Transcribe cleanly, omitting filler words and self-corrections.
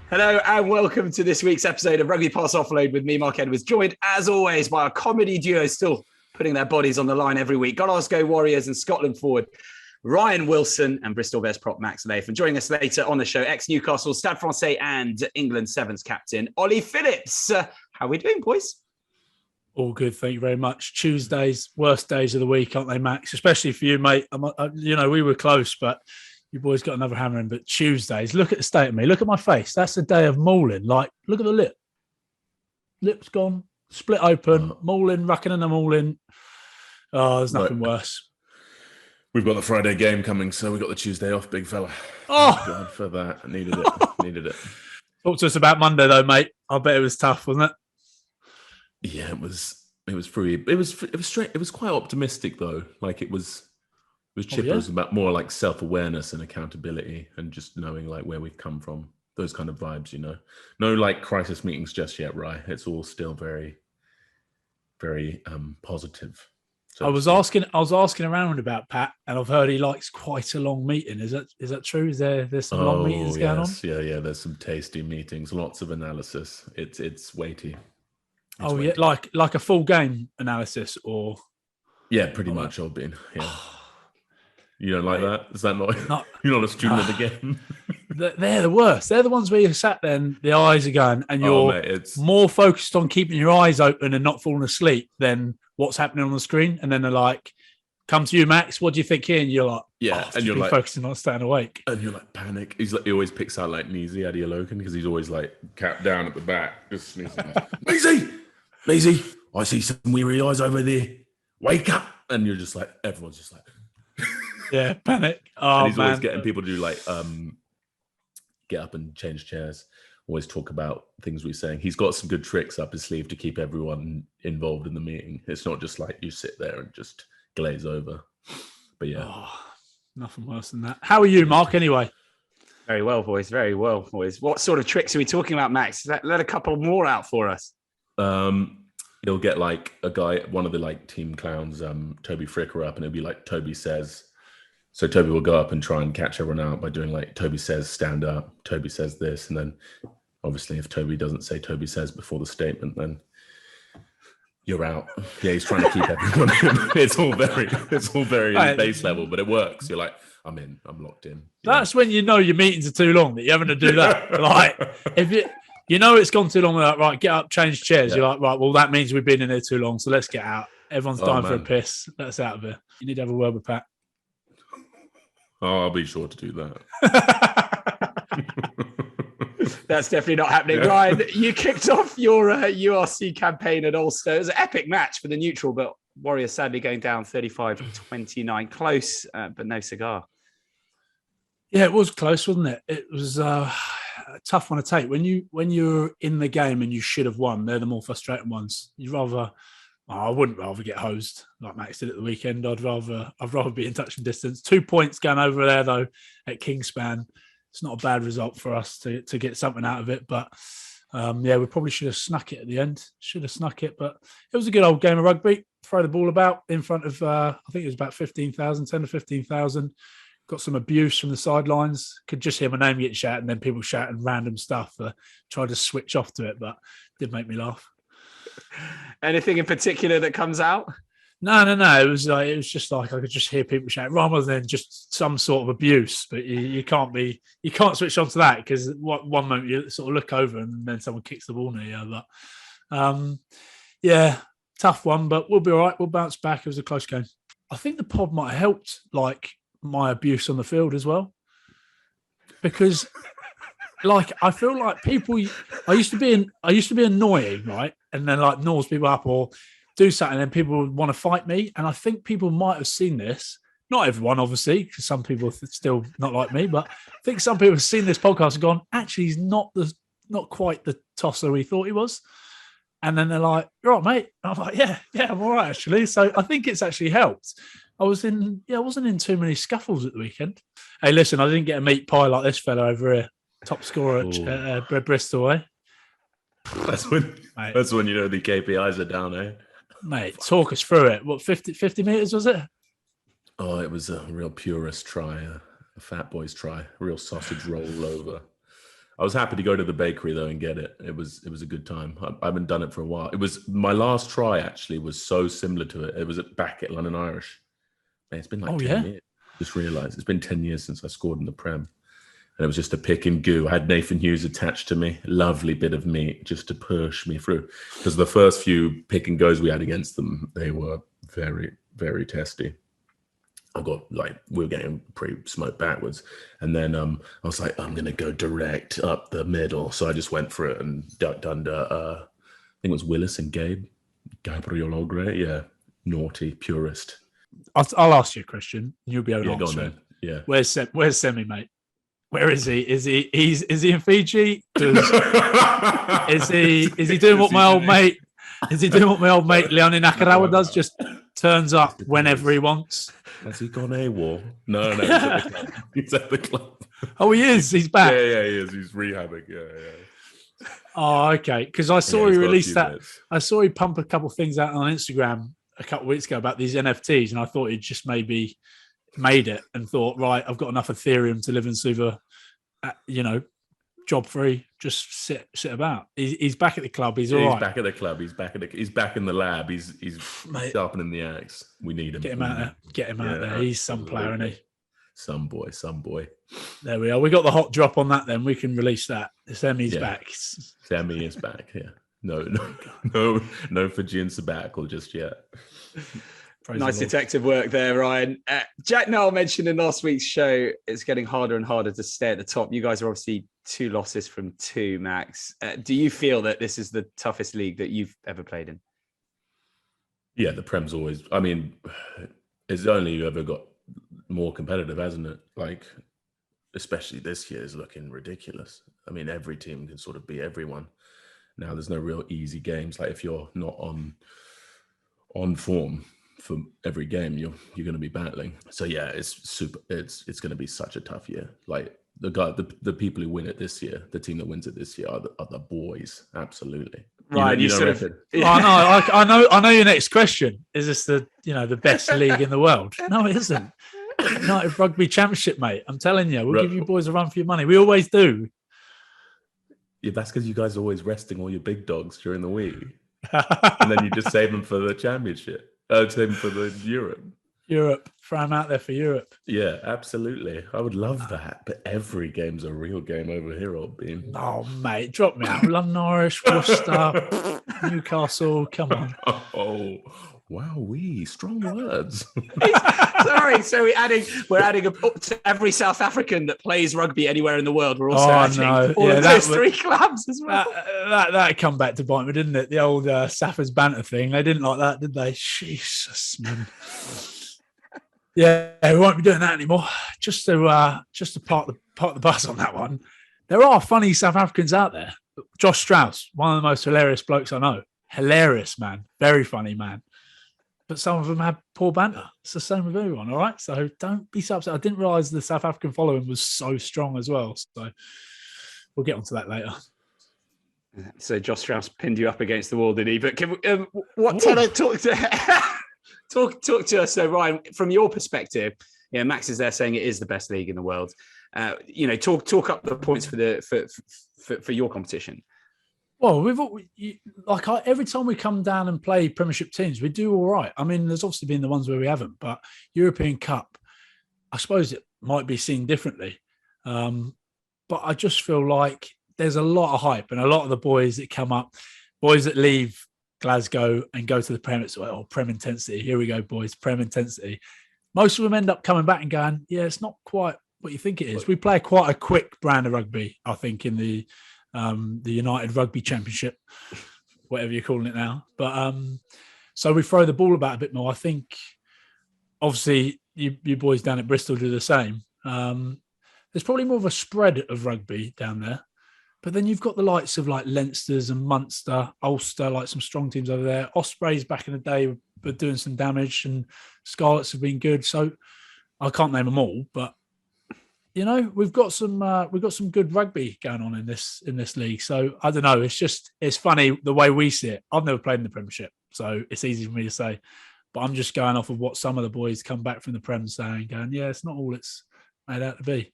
Hello and welcome to this week's episode of RugbyPass Offload with me, Marc Edwards, joined as always by our comedy duo still putting their bodies on the line every week. Glasgow Warriors and Scotland forward Ryan Wilson and Bristol Bears prop Max Lahiff. And joining us later on the show, ex-Newcastle, Stade Francais and England Sevens captain, Ollie Phillips. How are we doing, boys? All good, thank you very much. Tuesdays, worst days of the week, aren't they, Max? Especially for you, mate. We were close, but you boys got another hammer in. But Tuesdays, look at the state of me. Look at my face. That's a day of mauling. Like, look at the lip. Lip's gone, split open, mauling, racking and a mauling. Oh, there's nothing worse. We've got the Friday game coming, so we got the Tuesday off, big fella. Oh, God for that. I needed it. Talk to us about Monday, though, mate. I bet it was tough, wasn't it? Yeah, it was pretty. It was straight. It was quite optimistic, though. Like it was chipper. It was about more like self-awareness and accountability, and just knowing like where we've come from. Those kind of vibes, you know. No like crisis meetings just yet, right? It's all still very, very positive. So I was asking around about Pat, and I've heard he likes quite a long meeting. Is that true? There's some long meetings going on? Yeah. There's some tasty meetings, lots of analysis. It's weighty. Yeah, like a full game analysis, or pretty much. I've been You don't like that? Is that not you're not a student of the game? They're the worst. They're the ones where you sat there and the eyes are going, and you're more focused on keeping your eyes open and not falling asleep than what's happening on the screen. And then they're like, "Come to you, Max. What do you think here?" And you're like, and you're like focusing on staying awake. And you're like panic. He always picks out like Neezy Adiolokan because he's always like capped down at the back, just sneezing. Neezy, I see some weary eyes over there. Wake up! And you're just like, everyone's just like. Yeah, panic. Oh, and he's always getting people to do like get up and change chairs, always talk about things we're saying. He's got some good tricks up his sleeve to keep everyone involved in the meeting. It's not just like you sit there and just glaze over. But yeah. Nothing worse than that. How are you, Mark, anyway? Very well, boys. Very well, boys. What sort of tricks are we talking about, Max? Let a couple more out for us. He'll get like a guy, one of the like team clowns, Toby Fricker up, and it'll be like Toby says. So Toby will go up and try and catch everyone out by doing like Toby says, stand up. Toby says this, and then obviously if Toby doesn't say Toby says before the statement, then you're out. Yeah, he's trying to keep everyone in. It's all very base level, but it works. You're like, I'm in. I'm locked in. That's when you know your meetings are too long, that you're having to do that. Like if it's gone too long, like, right, get up, change chairs. Yeah. You're like, right, well, that means we've been in there too long, so let's get out. Everyone's dying for a piss. Let's out of here. You need to have a word with Pat. Oh, I'll be sure to do that. That's definitely not happening. Ryan, you kicked off your URC campaign at Ulster. It was an epic match for the neutral, but Warriors sadly going down 35-29. Close, but no cigar. Yeah, it was close, wasn't it? It was a tough one to take. When you're in the game and you should have won, they're the more frustrating ones. I wouldn't rather get hosed like Max did at the weekend. I'd rather be in touch and distance. 2 points going over there though at Kingspan. It's not a bad result for us to get something out of it. But we probably should have snuck it at the end. But it was a good old game of rugby. Throw the ball about in front of I think it was about 10 to 15,000. Got some abuse from the sidelines. Could just hear my name get shouted, and then people shouting random stuff. Tried to switch off to it, but it did make me laugh. Anything in particular that comes out? No. It was just like I could just hear people shout rather than just some sort of abuse. But you can't switch on to that because one moment you sort of look over and then someone kicks the ball near you. But tough one. But we'll be all right. We'll bounce back. It was a close game. I think the pod might have helped, like my abuse on the field as well, because like I feel like people. I used to be annoying, right? And then like nose people up or do something, and then people would want to fight me. And I think people might have seen this. Not everyone, obviously, because some people are still not like me. But I think some people have seen this podcast and gone, actually, he's not quite the tosser we thought he was. And then they're like, "You're all right, mate." And I'm like, "Yeah, I'm all right, actually." So I think it's actually helped. I wasn't in too many scuffles at the weekend. Hey, listen, I didn't get a meat pie like this fella over here, top scorer at Bristol, eh? That's when you know the KPIs are down, eh? Mate, talk us through it. What, 50 metres was it? Oh, it was a real purist try, a fat boy's try, a real sausage roll over. I was happy to go to the bakery though and get it. It was a good time. I haven't done it for a while. It was my last try actually was so similar to it. It was back at London Irish. Man, it's been like 10 years. Just realised it's been 10 years since I scored in the Prem. And it was just a pick and goo. I had Nathan Hughes attached to me. Lovely bit of meat just to push me through. Because the first few pick and goes we had against them, they were very, very testy. We were getting pretty smoked backwards. And then I was like, I'm going to go direct up the middle. So I just went for it and ducked under, I think it was Willis and Gabriel Ogre. Yeah, naughty, purist. I'll ask you a question. You'll be able to answer it. Yeah. Where's Semi, mate? Where is he? Is he in Fiji? Is he doing what my old mate? Is he doing what my old mate Leone Nakarawa does? Just turns up whenever he wants. Has he gone AWOL? No, he's at the club. Oh, he is. He's back. Yeah, he is. He's rehabbing. Yeah. Oh, okay. Because I saw he released that. I saw he pump a couple of things out on Instagram a couple of weeks ago about these NFTs, and I thought he'd just maybe made it and thought, right, I've got enough Ethereum to live in Suva, job free, just sit about. He's back at the club. He's all right. He's back at the club. He's back in the lab. He's sharpening the axe. We need him. Get him out there. Get him out there. He's some player, isn't he? Some boy. There we are. We got the hot drop on that. Then we can release that. Semi's back. Semi is back. Yeah. No Fijian sabbatical just yet. Nice detective work there, Ryan. Jack Nowell mentioned in last week's show it's getting harder and harder to stay at the top. You guys are obviously 2 losses from 2, Max. Do you feel that this is the toughest league that you've ever played in? Yeah, the Prem's always... I mean, it's only ever got more competitive, hasn't it? Like, especially this year is looking ridiculous. I mean, every team can sort of beat everyone. Now, there's no real easy games. Like, if you're not on form for every game, you're going to be battling. So yeah, it's going to be such a tough year. Like the people who win it this year, the team that wins it this year are the boys. Absolutely. Right. I know your next question. Is this the best league in the world? No, it isn't. United Rugby Championship, mate. I'm telling you, we'll give you boys a run for your money. We always do. Yeah, that's because you guys are always resting all your big dogs during the week. And then you just save them for the championship. Save them for the Europe. Throw them out there for Europe. Yeah, absolutely. I would love that. But every game's a real game over here, old bean. Oh, mate, drop me out. London Irish, Worcester, Newcastle. Come on. Oh, wowee. Strong words. Sorry. So we're adding up to every South African that plays rugby anywhere in the world. We're also adding all of those 3 clubs as well. That come back to bite me, didn't it? The old Saffers banter thing. They didn't like that, did they? Jesus, man. Yeah, we won't be doing that anymore. Just to park the bus on that one. There are funny South Africans out there. Josh Strauss, one of the most hilarious blokes I know. Hilarious, man. Very funny, man. But some of them have poor banter. It's the same with everyone, all right? So don't be so upset. I didn't realise the South African following was so strong as well. So we'll get onto that later. So Josh Strauss pinned you up against the wall, did he? But can we, talk to us. So Ryan, from your perspective, Max is there saying it is the best league in the world. Talk up the points for your competition. Well, every time we come down and play Premiership teams, we do all right. I mean, there's obviously been the ones where we haven't, but European Cup, I suppose it might be seen differently. But I just feel like there's a lot of hype and a lot of the boys that come up, boys that leave Glasgow and go to the Prem, it's Prem intensity. Here we go, boys, Prem intensity. Most of them end up coming back and going, yeah, it's not quite what you think it is. We play quite a quick brand of rugby, I think, in the United Rugby Championship, whatever you're calling it now. But so we throw the ball about a bit more. I think, obviously, you boys down at Bristol do the same. There's probably more of a spread of rugby down there. But then you've got the likes of like Leinster's and Munster, Ulster, like some strong teams over there. Ospreys back in the day were doing some damage, and Scarlets have been good. So I can't name them all, but we've got some good rugby going on in this league. So I don't know. It's funny the way we see it. I've never played in the Premiership, so it's easy for me to say. But I'm just going off of what some of the boys come back from the Prem saying, going, yeah, it's not all it's made out to be.